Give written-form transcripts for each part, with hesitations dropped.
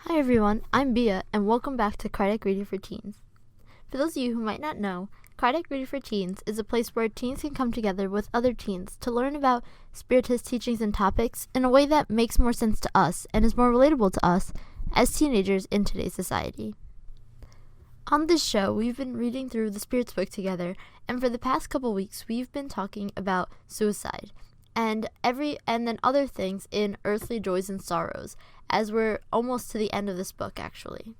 Hi everyone, I'm Bia, and welcome back to Cardiac Reading for Teens. For those of you who might not know, Cardiac Reading for Teens is a place where teens can come together with other teens to learn about Spiritist teachings and topics in a way that makes more sense to us and is more relatable to us as teenagers in today's society. On this show, we've been reading through the Spirit's book together, and for the past couple weeks, we've been talking about suicide and then other things in Earthly Joys and Sorrows, as we're almost to the end of this book, actually.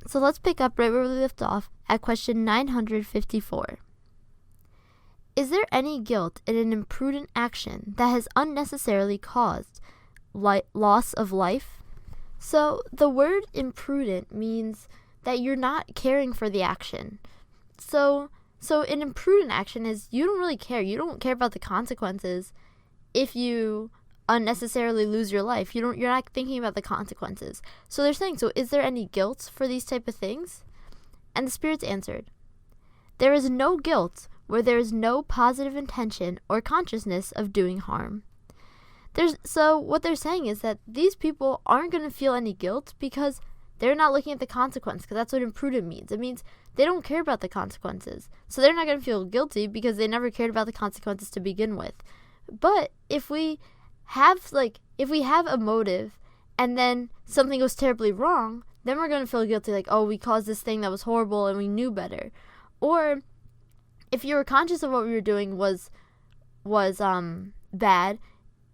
So let's pick up right where we left off at question 954. Is there any guilt in an imprudent action that has unnecessarily caused loss of life? So the word imprudent means that you're not caring for the action. So an imprudent action is you don't really care. You don't care about the consequences if you unnecessarily lose your life. You're not thinking about the consequences. So they're saying, so is there any guilt for these type of things? And the spirits answered, there is no guilt where there is no positive intention or consciousness of doing harm. So what they're saying is that these people aren't going to feel any guilt because they're not looking at the consequence, because that's what imprudent means. It means they don't care about the consequences. So they're not going to feel guilty because they never cared about the consequences to begin with. But if we have a motive and then something goes terribly wrong, then we're going to feel guilty, like, oh, we caused this thing that was horrible and we knew better. Or if you were conscious of what we were doing was bad,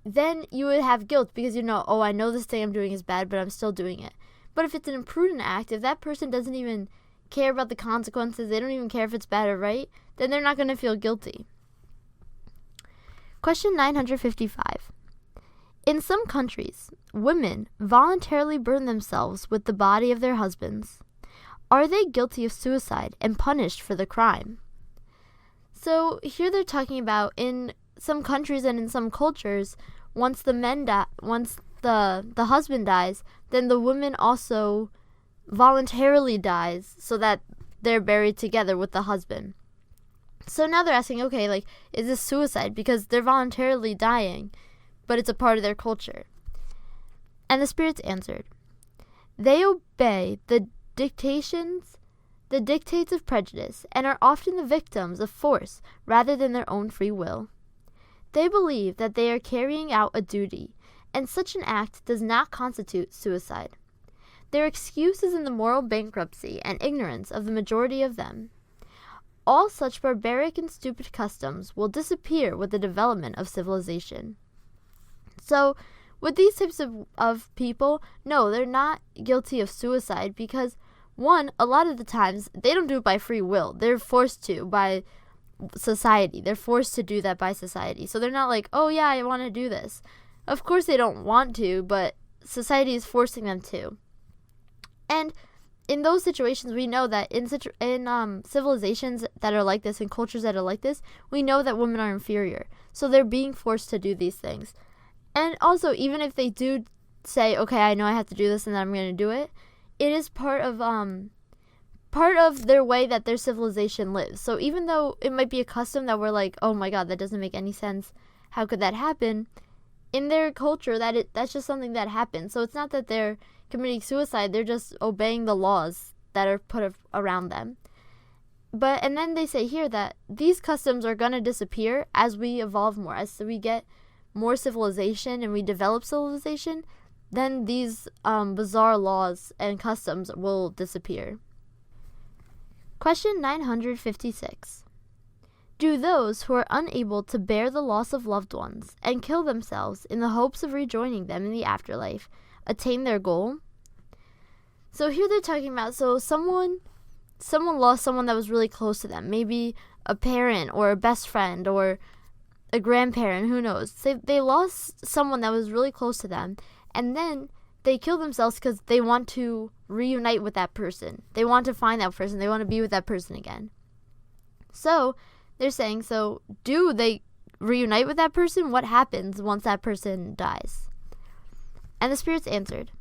then you would have guilt because you know, oh, I know this thing I'm doing is bad, but I'm still doing it. But if it's an imprudent act, if that person doesn't even care about the consequences, they don't even care if it's bad or right, then they're not going to feel guilty. Question 955. In some countries, women voluntarily burn themselves with the body of their husbands. Are they guilty of suicide and punished for the crime? So here they're talking about in some countries and in some cultures, once the husband dies, then the woman also voluntarily dies so that they're buried together with the husband. So now they're asking, okay, like, is this suicide? Because they're voluntarily dying, but it's a part of their culture. And the spirits answered, they obey the dictates of prejudice and are often the victims of force rather than their own free will. They believe that they are carrying out a duty, and such an act does not constitute suicide. Their excuse is in the moral bankruptcy and ignorance of the majority of them. All such barbaric and stupid customs will disappear with the development of civilization. So, with these types of people, no, they're not guilty of suicide because, one, a lot of the times, they don't do it by free will. They're forced to by society. They're forced to do that by society. So they're not like, oh yeah, I want to do this. Of course they don't want to, but society is forcing them to. And in those situations, we know that in civilizations that are like this, in cultures that are like this, we know that women are inferior. So they're being forced to do these things. And also, even if they do say, okay, I know I have to do this and then I'm going to do it, it is part of their way that their civilization lives. So even though it might be a custom that we're like, oh my God, that doesn't make any sense. How could that happen? In their culture, that's just something that happens. So it's not that they're committing suicide, they're just obeying the laws that are put around them. And then they say here that these customs are going to disappear as we evolve more, as we get more civilization and we develop civilization, then these bizarre laws and customs will disappear. Question 956. Do those who are unable to bear the loss of loved ones and kill themselves in the hopes of rejoining them in the afterlife attain their goal? So here they're talking about, so someone lost someone that was really close to them, maybe a parent or a best friend or a grandparent, who knows. They lost someone that was really close to them, and then they kill themselves because they want to reunite with that person. They want to find that person. They want to be with that person again. So they're saying, so do they reunite with that person? What happens once that person dies? And the spirits answered,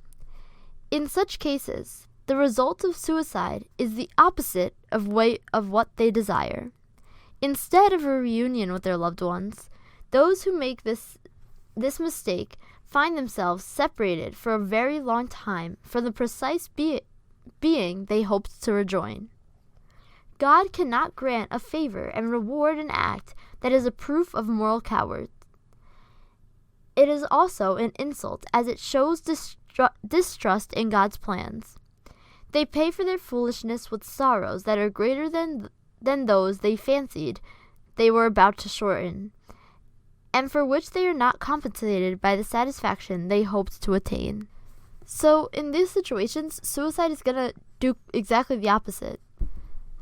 in such cases, the result of suicide is the opposite of what they desire. Instead of a reunion with their loved ones, those who make this mistake find themselves separated for a very long time from the precise being they hoped to rejoin. God cannot grant a favor and reward an act that is a proof of moral cowardice. It is also an insult, as it shows distrust in God's plans. They pay for their foolishness with sorrows that are greater than those they fancied they were about to shorten, and for which they are not compensated by the satisfaction they hoped to attain. So in these situations, suicide is going to do exactly the opposite.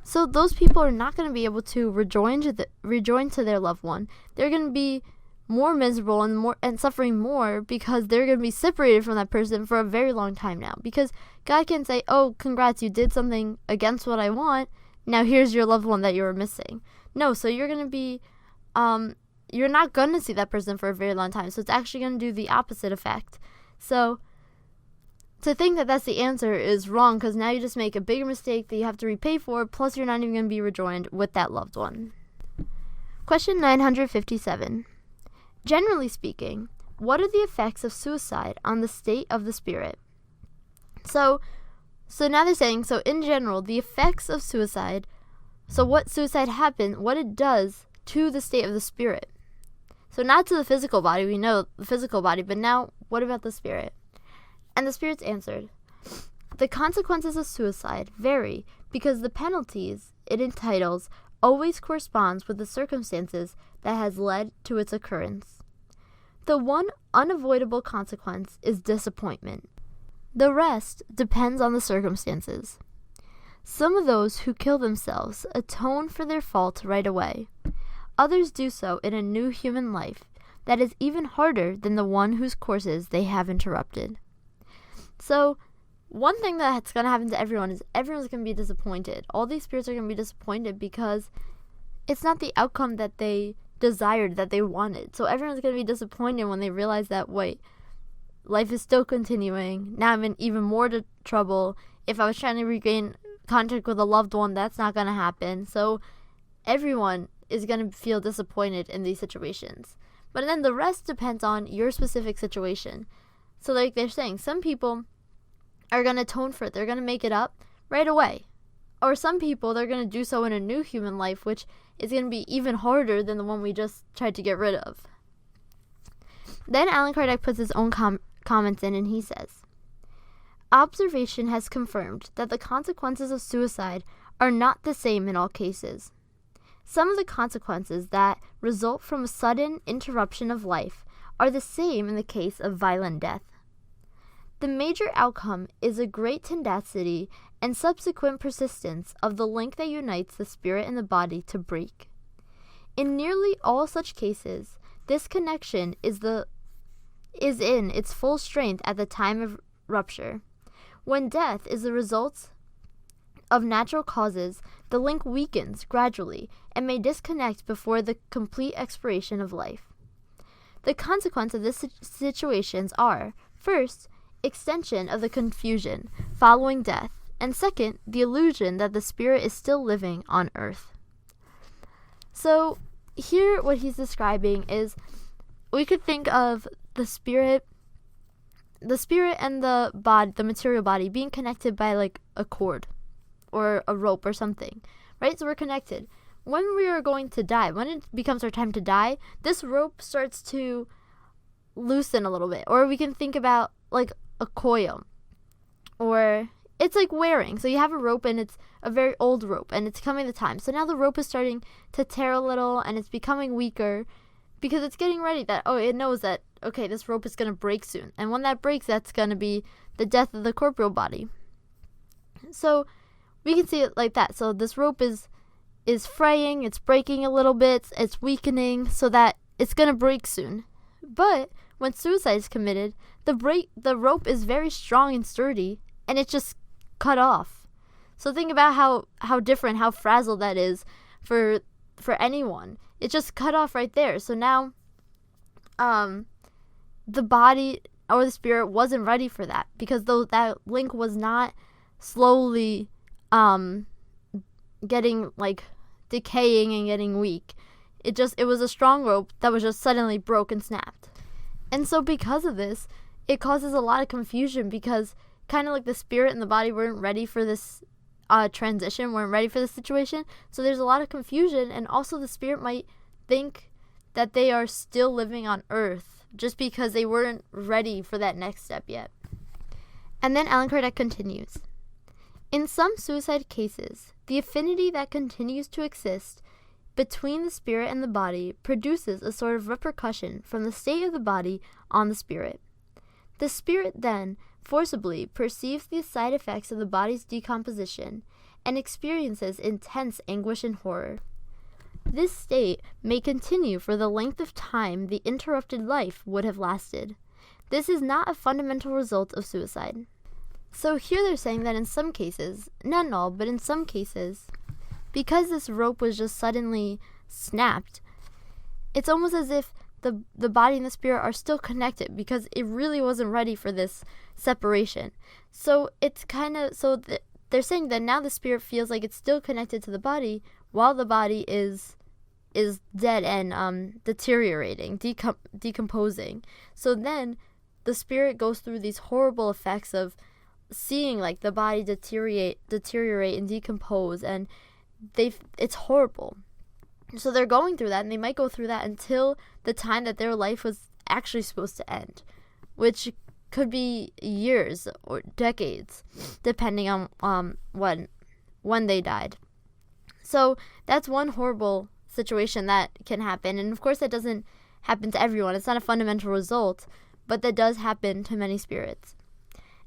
So those people are not going to be able to rejoin to their loved one. They're going to be more miserable and suffering more because they're going to be separated from that person for a very long time now. Because God can say, oh, congrats, you did something against what I want. Now here's your loved one that you were missing. No, so you're going to be, you're not going to see that person for a very long time. So it's actually going to do the opposite effect. So to think that that's the answer is wrong, because now you just make a bigger mistake that you have to repay for, plus you're not even going to be rejoined with that loved one. Question 957. Generally speaking, what are the effects of suicide on the state of the spirit? So now they're saying, so in general, the effects of suicide, so what suicide happened, what it does to the state of the spirit. So not to the physical body, we know the physical body, but now what about the spirit? And the spirits answered, the consequences of suicide vary because the penalties it entitles always corresponds with the circumstances that has led to its occurrence. The one unavoidable consequence is disappointment. The rest depends on the circumstances. Some of those who kill themselves atone for their fault right away. Others do so in a new human life that is even harder than the one whose courses they have interrupted. So, one thing that's going to happen to everyone is everyone's going to be disappointed. All these spirits are going to be disappointed because it's not the outcome that they desired, that they wanted. So everyone's going to be disappointed when they realize that, wait, life is still continuing. Now I'm in even more trouble. If I was trying to regain contact with a loved one, that's not going to happen. So everyone is going to feel disappointed in these situations. But then the rest depends on your specific situation. So like they're saying, some people are going to atone for it. They're going to make it up right away. Or some people, they're going to do so in a new human life, which is going to be even harder than the one we just tried to get rid of. Then Allan Kardec puts his own comments in, and he says, observation has confirmed that the consequences of suicide are not the same in all cases. Some of the consequences that result from a sudden interruption of life are the same in the case of violent death. The major outcome is a great tenacity and subsequent persistence of the link that unites the spirit and the body to break. In nearly all such cases, this connection is in its full strength at the time of rupture. When death is the result of natural causes, the link weakens gradually and may disconnect before the complete expiration of life. The consequence of these situations are, first, extension of the confusion following death, and second, the illusion that the spirit is still living on earth. So here what he's describing is, we could think of the spirit and the body, the material body, being connected by like a cord or a rope or something, right? So we're connected. When we are going to die, when it becomes our time to die, this rope starts to loosen a little bit. Or we can think about like a coil, or it's like wearing. So you have a rope and it's a very old rope and it's coming the time. So now the rope is starting to tear a little and it's becoming weaker because it's getting ready that, it knows that, okay, this rope is going to break soon. And when that breaks, that's going to be the death of the corporeal body. So we can see it like that. So this rope is fraying, it's breaking a little bit, it's weakening so that it's going to break soon. But when suicide is committed, the rope is very strong and sturdy and it's just cut off. So think about how different, how fragile that is for anyone. It's just cut off right there. So now the body or the spirit wasn't ready for that, because that link was not slowly getting like decaying and getting weak. It was a strong rope that was just suddenly broke and snapped. And so because of this, it causes a lot of confusion, because kind of like the spirit and the body weren't ready for this transition, weren't ready for the situation. So there's a lot of confusion, and also the spirit might think that they are still living on earth just because they weren't ready for that next step yet. And then Allan Kardec continues. In some suicide cases, the affinity that continues to exist between the spirit and the body produces a sort of repercussion from the state of the body on the spirit. The spirit then forcibly perceives the side effects of the body's decomposition and experiences intense anguish and horror. This state may continue for the length of time the interrupted life would have lasted. This is not a fundamental result of suicide. So here they're saying that in some cases, not in all, but in some cases, because this rope was just suddenly snapped, it's almost as if the body and the spirit are still connected, because it really wasn't ready for this separation. So it's kind of, they're saying that now the spirit feels like it's still connected to the body while the body is dead and deteriorating, decomposing. So then the spirit goes through these horrible effects of seeing like the body deteriorate and decompose, and it's horrible. So they're going through that, and they might go through that until the time that their life was actually supposed to end, which could be years or decades, depending on when they died. So that's one horrible situation that can happen, and of course that doesn't happen to everyone. It's not a fundamental result, but that does happen to many spirits.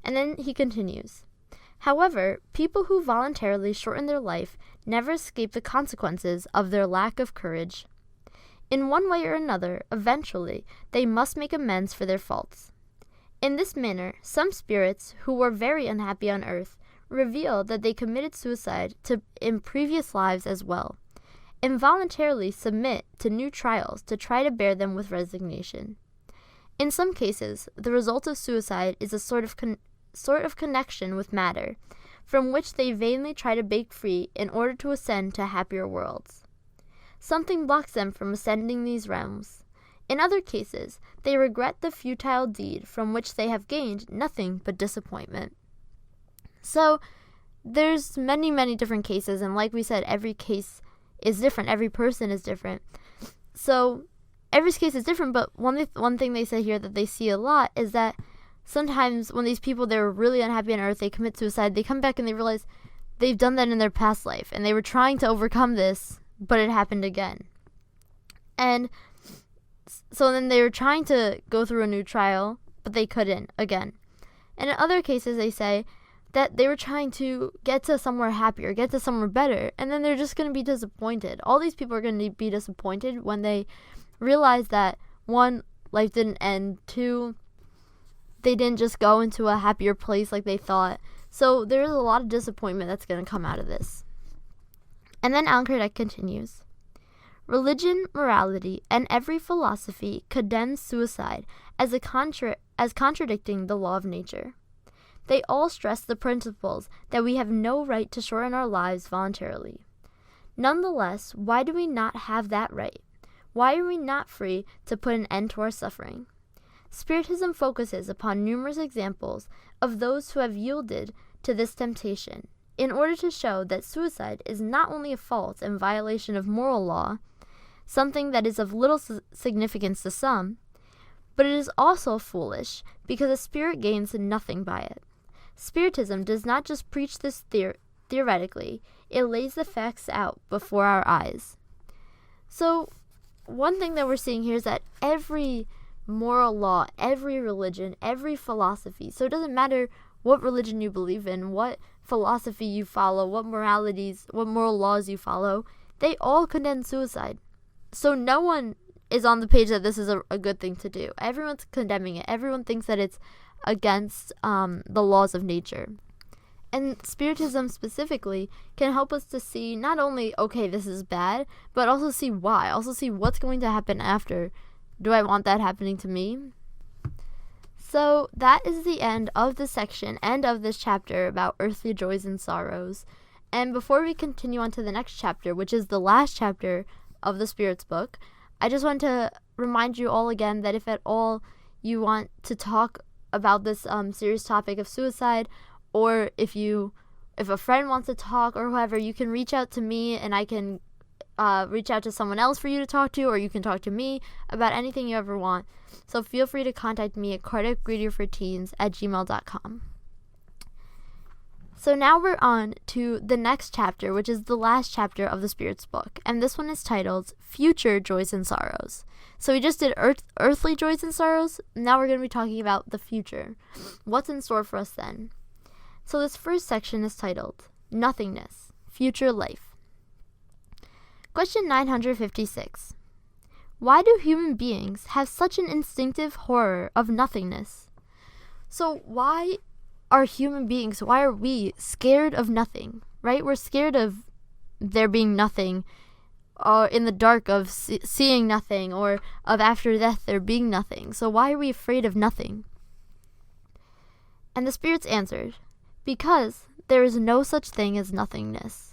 And then he continues. However, people who voluntarily shorten their life never escape the consequences of their lack of courage. In one way or another, eventually, they must make amends for their faults. In this manner, some spirits who were very unhappy on earth reveal that they committed suicide in previous lives as well, and voluntarily submit to new trials to try to bear them with resignation. In some cases, the result of suicide is a sort of connection with matter, from which they vainly try to break free in order to ascend to happier worlds. Something blocks them from ascending these realms. In other cases, they regret the futile deed from which they have gained nothing but disappointment. So, there's many different cases, and like we said, every case is different. Every person is different. So, every case is different, but one thing they say here that they see a lot is that sometimes when these people, they're really unhappy on earth, they commit suicide, they come back and they realize they've done that in their past life, and they were trying to overcome this, but it happened again. And so then they were trying to go through a new trial, but they couldn't again. And in other cases, they say that they were trying to get to somewhere happier, get to somewhere better, and then they're just going to be disappointed. All these people are going to be disappointed when they realize that, one, life didn't end, two, they didn't just go into a happier place like they thought. So there is a lot of disappointment that's going to come out of this. And then Allan Kardec continues. Religion, morality, and every philosophy condemns suicide as contradicting the law of nature. They all stress the principles that we have no right to shorten our lives voluntarily. Nonetheless, why do we not have that right? Why are we not free to put an end to our suffering? Spiritism focuses upon numerous examples of those who have yielded to this temptation, in order to show that suicide is not only a fault and violation of moral law, something that is of little significance to some, but it is also foolish because a spirit gains nothing by it. Spiritism does not just preach this theoretically, it lays the facts out before our eyes. So, one thing that we're seeing here is that every moral law, every religion, every philosophy, so it doesn't matter what religion you believe in, what philosophy you follow, what moral laws you follow, they all condemn suicide. So no one is on the page that this is a good thing to do. Everyone's condemning it. Everyone thinks that it's against the laws of nature. And Spiritism specifically can help us to see not only, okay, this is bad, but also see why. Also see what's going to happen after. Do I want that happening to me? So that is the end of this section and of this chapter about earthly joys and sorrows. And before we continue on to the next chapter, which is the last chapter of the Spirits book, I just want to remind you all again that if at all you want to talk about this serious topic of suicide, or if a friend wants to talk or whoever, you can reach out to me and I can reach out to someone else for you to talk to, or you can talk to me about anything you ever want. So feel free to contact me at cardiacradioforteens@gmail.com. So now we're on to the next chapter, which is the last chapter of the Spirit's book, and this one is titled Future Joys and Sorrows. So we just did earthly joys and sorrows. Now we're going to be talking about the future. What's in store for us then? So this first section is titled Nothingness, Future Life. Question 956. Why do human beings have such an instinctive horror of nothingness? So why are we scared of nothing, right? We're scared of there being nothing, or in the dark of seeing nothing, or of after death there being nothing. So why are we afraid of nothing? And the spirits answered, because there is no such thing as nothingness.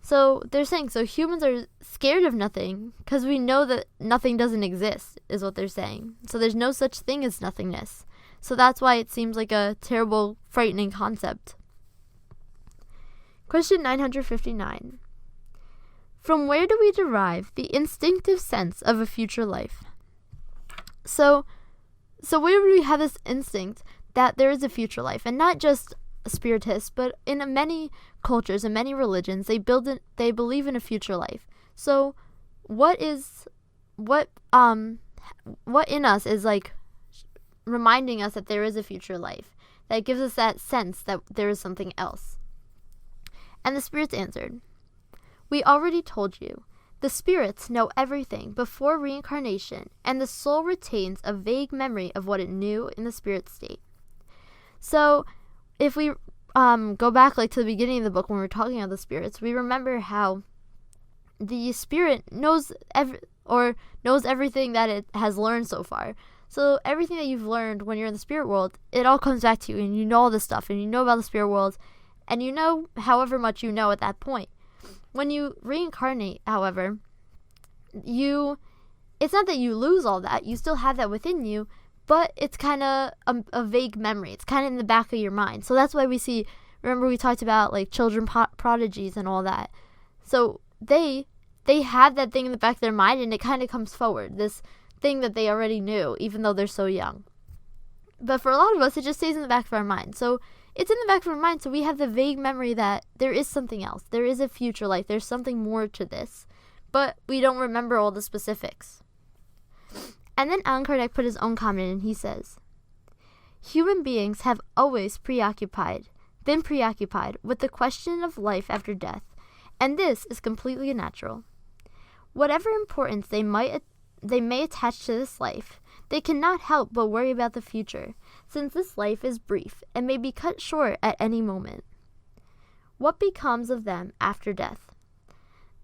So they're saying, so humans are scared of nothing because we know that nothing doesn't exist, is what they're saying. So there's no such thing as nothingness. So that's why it seems like a terrible, frightening concept. Question 959. From where do we derive the instinctive sense of a future life? So where do we have this instinct that there is a future life? And not just spiritists, but in many cultures and many religions, they believe in a future life. So what in us is like reminding us that there is a future life, that gives us that sense that there is something else? And the spirits answered, we already told you. The spirits know everything before reincarnation, and the soul retains a vague memory of what it knew in the spirit state. So if we go back to the beginning of the book when we're talking about the spirits, we remember how the spirit knows everything that it has learned so far. So everything that you've learned when you're in the spirit world, it all comes back to you, and you know all this stuff, and you know about the spirit world, and you know however much you know at that point. When you reincarnate, however, it's not that you lose all that. You still have that within you, but it's kind of a vague memory. It's kind of in the back of your mind. So that's why remember we talked about children prodigies and all that. So they have that thing in the back of their mind, and it kind of comes forward, this thing that they already knew, even though they're so young. But for a lot of us, it just stays in the back of our mind. So it's in the back of our mind, so we have the vague memory that there is something else. There is a future life. There's something more to this. But we don't remember all the specifics. And then Allan Kardec put his own comment in, and he says, human beings have always been preoccupied with the question of life after death, and this is completely natural. Whatever importance they may attach to this life, they cannot help but worry about the future, since this life is brief and may be cut short at any moment. What becomes of them after death?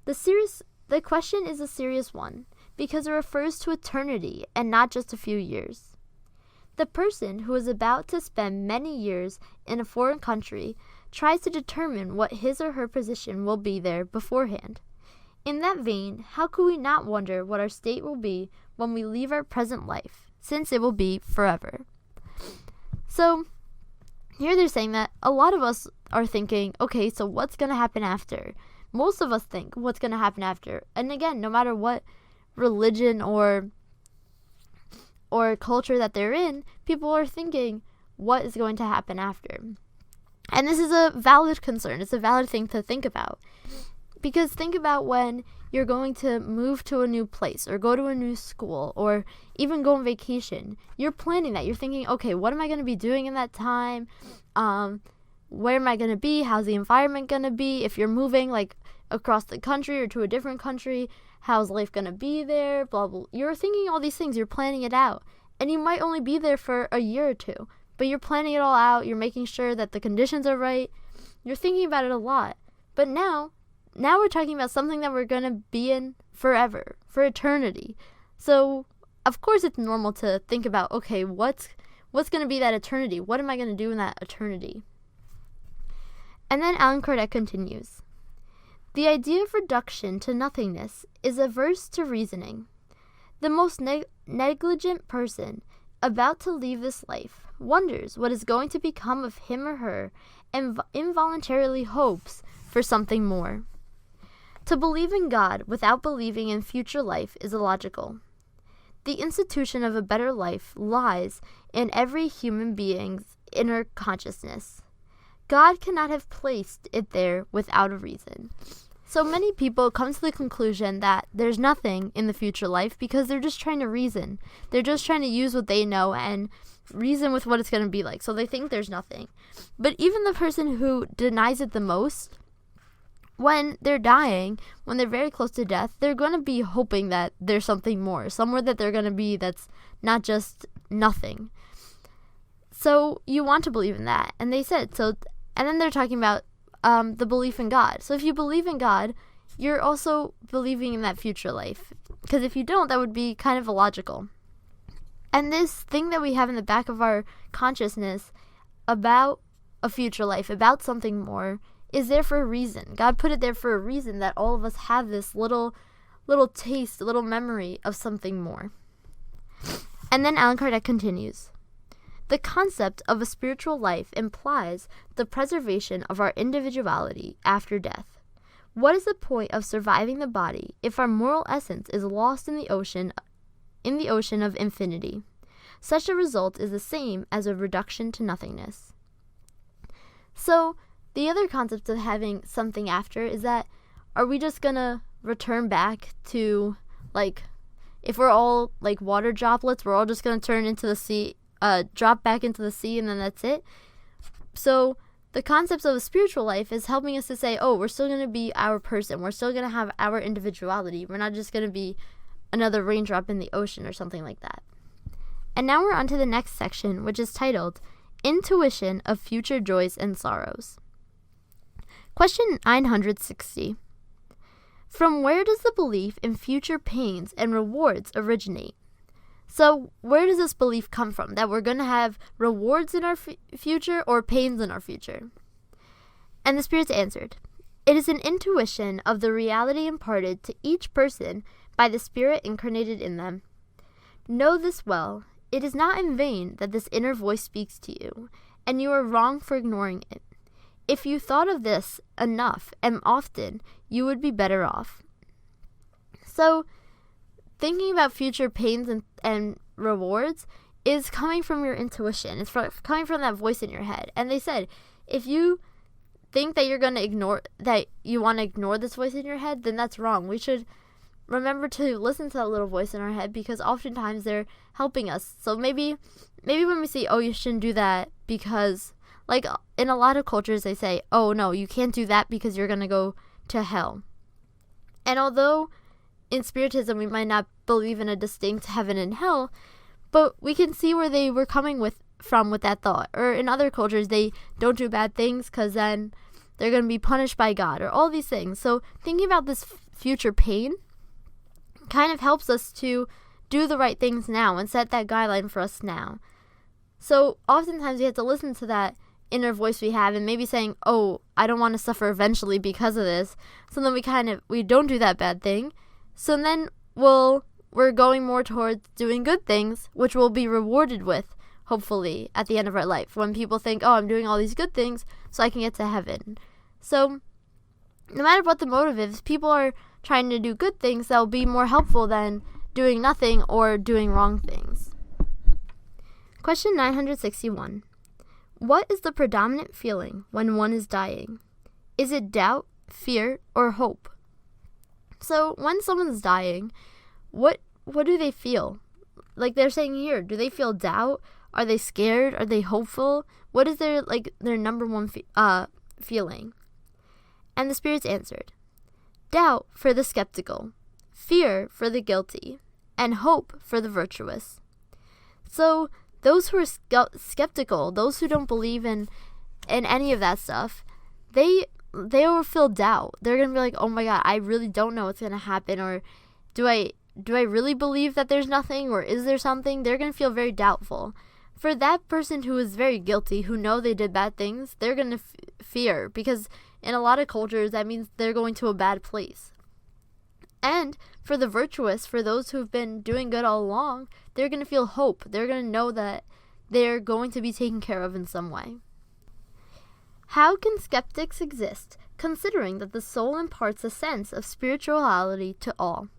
The question is a serious one, because it refers to eternity and not just a few years. The person who is about to spend many years in a foreign country tries to determine what his or her position will be there beforehand. In that vein, how could we not wonder what our state will be when we leave our present life, since it will be forever? So, here they're saying that a lot of us are thinking, okay, so what's going to happen after? Most of us think what's going to happen after. And again, no matter what religion or culture that they're in, people are thinking what is going to happen after. And this is a valid concern. It's a valid thing to think about. Because think about when you're going to move to a new place or go to a new school or even go on vacation. You're planning that. You're thinking, okay, what am I going to be doing in that time? Where am I going to be? How's the environment going to be? If you're moving across the country or to a different country, how's life going to be there? Blah, blah. You're thinking all these things. You're planning it out. And you might only be there for a year or two. But you're planning it all out. You're making sure that the conditions are right. You're thinking about it a lot. But now we're talking about something that we're going to be in forever, for eternity. So, of course it's normal to think about, okay, what's going to be that eternity? What am I going to do in that eternity? And then Allan Kardec continues. The idea of reduction to nothingness is averse to reasoning. The most negligent person about to leave this life, wonders what is going to become of him or her, and involuntarily hopes for something more. To believe in God without believing in future life is illogical. The institution of a better life lies in every human being's inner consciousness. God cannot have placed it there without a reason. So many people come to the conclusion that there's nothing in the future life because they're just trying to reason. They're just trying to use what they know and reason with what it's going to be like. So they think there's nothing. But even the person who denies it the most, when they're dying, when they're very close to death, they're going to be hoping that there's something more, somewhere that they're going to be that's not just nothing. So you want to believe in that. And they said, so, and then they're talking about the belief in God. So if you believe in God, you're also believing in that future life. Because if you don't, that would be kind of illogical. And this thing that we have in the back of our consciousness about a future life, about something more, is there for a reason. God put it there for a reason, that all of us have this little taste, a little memory of something more. And then Allan Kardec continues. The concept of a spiritual life implies the preservation of our individuality after death. What is the point of surviving the body if our moral essence is lost in the ocean of infinity? Such a result is the same as a reduction to nothingness. So, the other concept of having something after is that, are we just gonna return back to, like, if we're all like water droplets, we're all just gonna turn into the sea, drop back into the sea, and then that's it? So the concepts of a spiritual life is helping us to say, oh, we're still going to be our person. We're still going to have our individuality. We're not just going to be another raindrop in the ocean or something like that. And now we're on to the next section, which is titled, Intuition of Future Joys and Sorrows. Question 960. From where does the belief in future pains and rewards originate? So where does this belief come from, that we're going to have rewards in our future or pains in our future? And the spirits answered, it is an intuition of the reality imparted to each person by the spirit incarnated in them. Know this well. It is not in vain that this inner voice speaks to you, and you are wrong for ignoring it. If you thought of this enough and often, you would be better off. So, thinking about future pains and rewards is coming from your intuition. It's coming from that voice in your head. And they said, if you think that you want to ignore this voice in your head, then that's wrong. We should remember to listen to that little voice in our head, because oftentimes they're helping us. So maybe when we say, oh, you shouldn't do that because, like, in a lot of cultures they say, oh no, you can't do that because you're going to go to hell. And although in Spiritism we might not believe in a distinct heaven and hell, but we can see where they were coming from with that thought. Or in other cultures, they don't do bad things because then they're going to be punished by God, or all these things. So thinking about this future pain kind of helps us to do the right things now and set that guideline for us now. So oftentimes we have to listen to that inner voice we have and maybe saying, oh, I don't want to suffer eventually because of this. So then we don't do that bad thing. So then we're going more towards doing good things, which we'll be rewarded with, hopefully, at the end of our life. When people think, oh, I'm doing all these good things so I can get to heaven. So no matter what the motive is, people are trying to do good things that will be more helpful than doing nothing or doing wrong things. Question 961. What is the predominant feeling when one is dying? Is it doubt, fear, or hope? So when someone's dying, what do they feel? Like they're saying here, do they feel doubt? Are they scared? Are they hopeful? What is their number one feeling? And the spirits answered, doubt for the skeptical, fear for the guilty, and hope for the virtuous. So those who are skeptical, those who don't believe in any of that stuff, they will feel doubt. They're going to be like, oh my God, I really don't know what's going to happen. Or do I really believe that there's nothing? Or is there something? They're going to feel very doubtful. For that person who is very guilty, who know they did bad things, they're going to fear. Because in a lot of cultures, that means they're going to a bad place. And for the virtuous, for those who've been doing good all along, they're going to feel hope. They're going to know that they're going to be taken care of in some way. How can skeptics exist, considering that the soul imparts a sense of spirituality to all?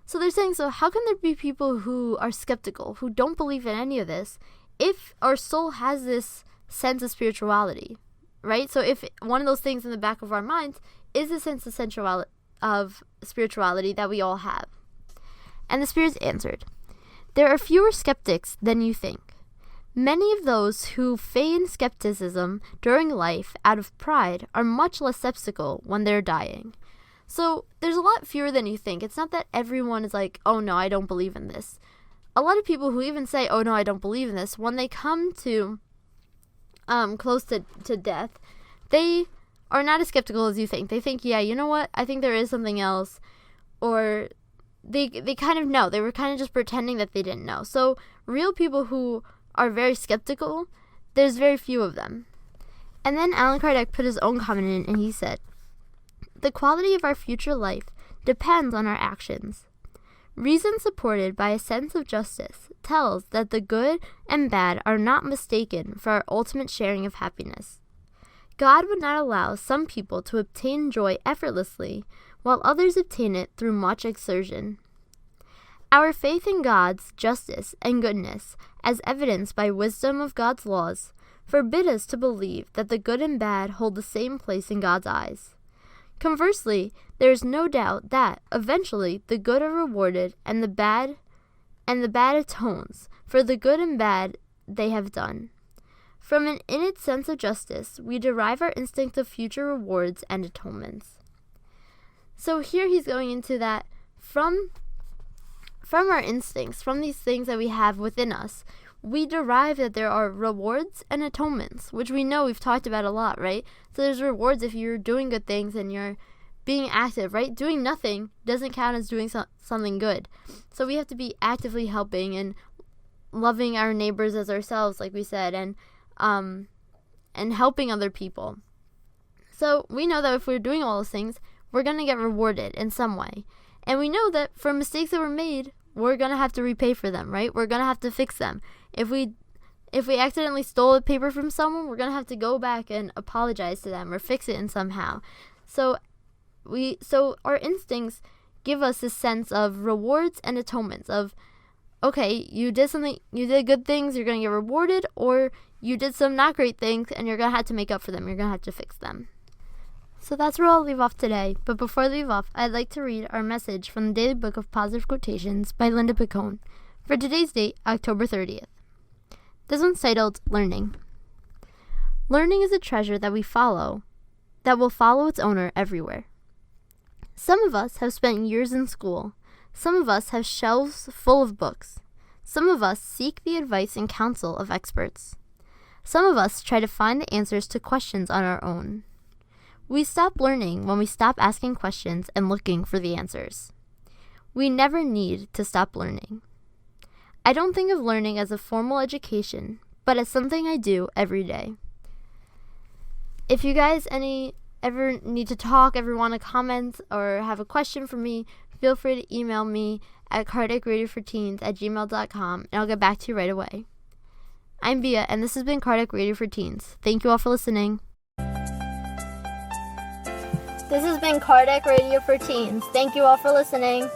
So they're saying, so how can there be people who are skeptical, who don't believe in any of this, if our soul has this sense of spirituality, right? So if one of those things in the back of our minds is a sense of spirituality that we all have. And the spirits answered, there are fewer skeptics than you think. Many of those who feign skepticism during life out of pride are much less skeptical when they're dying. So there's a lot fewer than you think. It's not that everyone is like, oh no, I don't believe in this. A lot of people who even say, oh no, I don't believe in this, when they come to close to death, they are not as skeptical as you think. They think, yeah, you know what? I think there is something else. Or they kind of know. They were kind of just pretending that they didn't know. So real people who are very skeptical, there's very few of them. And then Allan Kardec put his own comment in, and he said, the quality of our future life depends on our actions. Reason supported by a sense of justice tells that the good and bad are not mistaken for our ultimate sharing of happiness. God would not allow some people to obtain joy effortlessly, while others obtain it through much exertion. Our faith in God's justice and goodness, as evidenced by wisdom of God's laws, forbid us to believe that the good and bad hold the same place in God's eyes. Conversely, there is no doubt that, eventually, the good are rewarded and the bad atones for the good and bad they have done. From an innate sense of justice, we derive our instinct of future rewards and atonements. So here he's going into that from our instincts, from these things that we have within us, we derive that there are rewards and atonements, which we know we've talked about a lot, right? So there's rewards if you're doing good things and you're being active, right? Doing nothing doesn't count as doing something good. So we have to be actively helping and loving our neighbors as ourselves, like we said, and helping other people. So we know that if we're doing all those things, we're going to get rewarded in some way. And we know that for mistakes that were made, we're going to have to repay for them, right? We're going to have to fix them. If we accidentally stole a paper from someone, we're going to have to go back and apologize to them or fix it in somehow. So our instincts give us this sense of rewards and atonements of, okay, you did good things, you're going to get rewarded, or you did some not great things and you're going to have to make up for them. You're going to have to fix them. So that's where I'll leave off today. But before I leave off, I'd like to read our message from the Daily Book of Positive Quotations by Linda Picone for today's date, October 30th. This one's titled, Learning. Learning is a treasure that will follow its owner everywhere. Some of us have spent years in school. Some of us have shelves full of books. Some of us seek the advice and counsel of experts. Some of us try to find the answers to questions on our own. We stop learning when we stop asking questions and looking for the answers. We never need to stop learning. I don't think of learning as a formal education, but as something I do every day. If you guys ever need to talk, ever want to comment, or have a question for me, feel free to email me at cardiacradioforteens@gmail.com, and I'll get back to you right away. I'm Bia, and this has been Cardiac Radio for Teens. Thank you all for listening. This has been Cardiac Radio for Teens. Thank you all for listening.